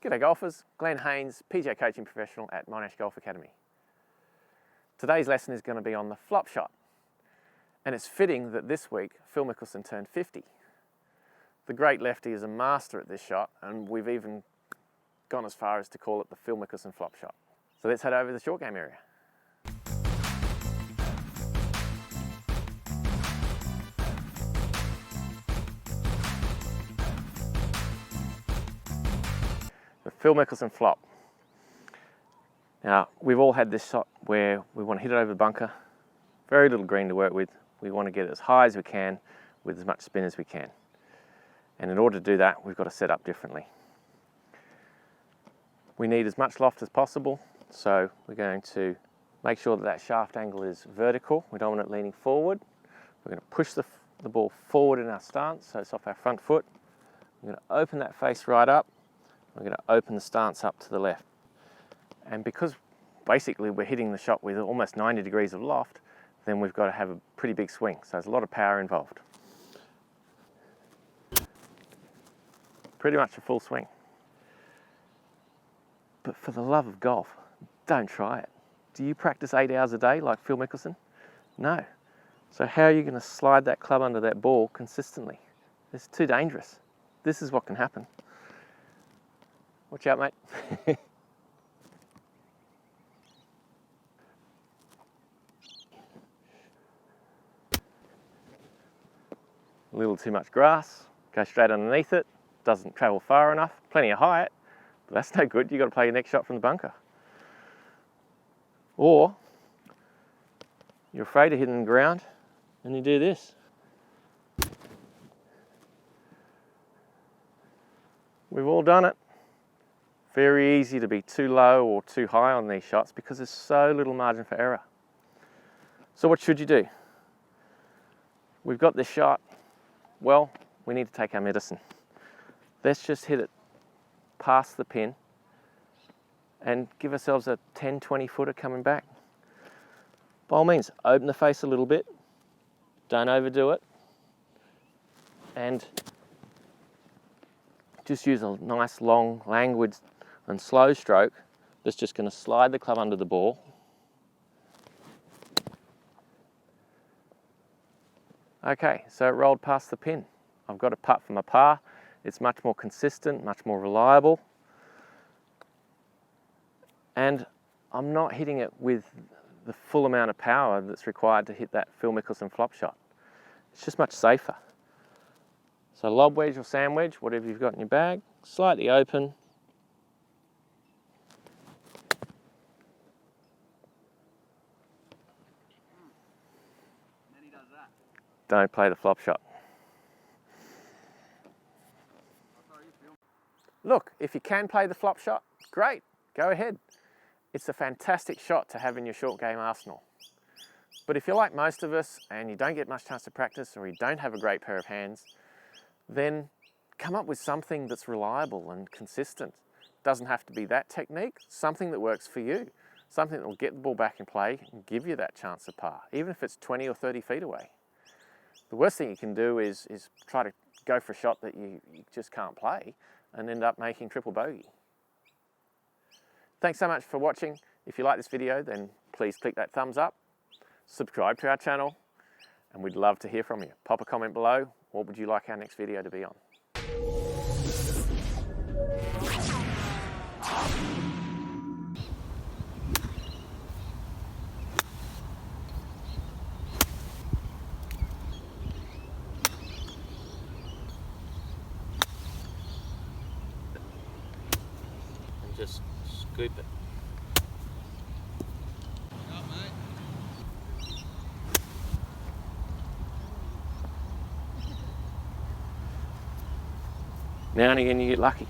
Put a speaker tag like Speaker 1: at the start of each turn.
Speaker 1: G'day golfers, Glen Haynes, PGA coaching professional at Monash Golf Academy. Today's lesson is going to be on the flop shot. And it's fitting that this week Phil Mickelson turned 50. The great Lefty is a master at this shot, and we've even gone as far as to call it the Phil Mickelson Flop Shot. So let's head over to the short game area. The Phil Mickelson Flop. Now, we've all had this shot where we want to hit it over the bunker, very little green to work with. We want to get it as high as we can with as much spin as we can. And in order to do that, we've got to set up differently. We need as much loft as possible, so we're going to make sure that that shaft angle is vertical. We don't want it leaning forward. We're going to push the ball forward in our stance, so it's off our front foot. We're going to open that face right up. We're going to open the stance up to the left. And because basically we're hitting the shot with almost 90 degrees of loft, then we've got to have a pretty big swing. So there's a lot of power involved. Pretty much a full swing. But for the love of golf, don't try it. Do you practice 8 hours a day like Phil Mickelson? No. So how are you going to slide that club under that ball consistently? It's too dangerous. This is what can happen. Watch out, mate. A little too much grass, go straight underneath it, doesn't travel far enough, plenty of height, but that's no good. You've got to play your next shot from the bunker. Or you're afraid of hitting the ground and you do this. We've all done it. Very easy to be too low or too high on these shots because there's so little margin for error. So what should you do? We've got this shot. Well, we need to take our medicine. Let's just hit it past the pin and give ourselves a 10-20 footer coming back. By all means, open the face a little bit. Don't overdo it. And just use a nice, long, languid and slow stroke that's just going to slide the club under the ball. Okay, so it rolled past the pin. I've got a putt from a par. It's much more consistent, much more reliable. And I'm not hitting it with the full amount of power that's required to hit that Phil Mickelson flop shot. It's just much safer. So lob wedge or sand wedge, whatever you've got in your bag, slightly open. Don't play the flop shot. Look, if you can play the flop shot, great, go ahead. It's a fantastic shot to have in your short game arsenal. But if you're like most of us and you don't get much chance to practice or you don't have a great pair of hands, then come up with something that's reliable and consistent. Doesn't have to be that technique, something that works for you. Something that will get the ball back in play and give you that chance of par, even if it's 20 or 30 feet away. The worst thing you can do is try to go for a shot that you just can't play and end up making triple bogey. Thanks so much for watching. If you like this video, then please click that thumbs up, subscribe to our channel, and we'd love to hear from you. Pop a comment below. What would you like our next video to be on? And just scoop it. Now and again you get lucky.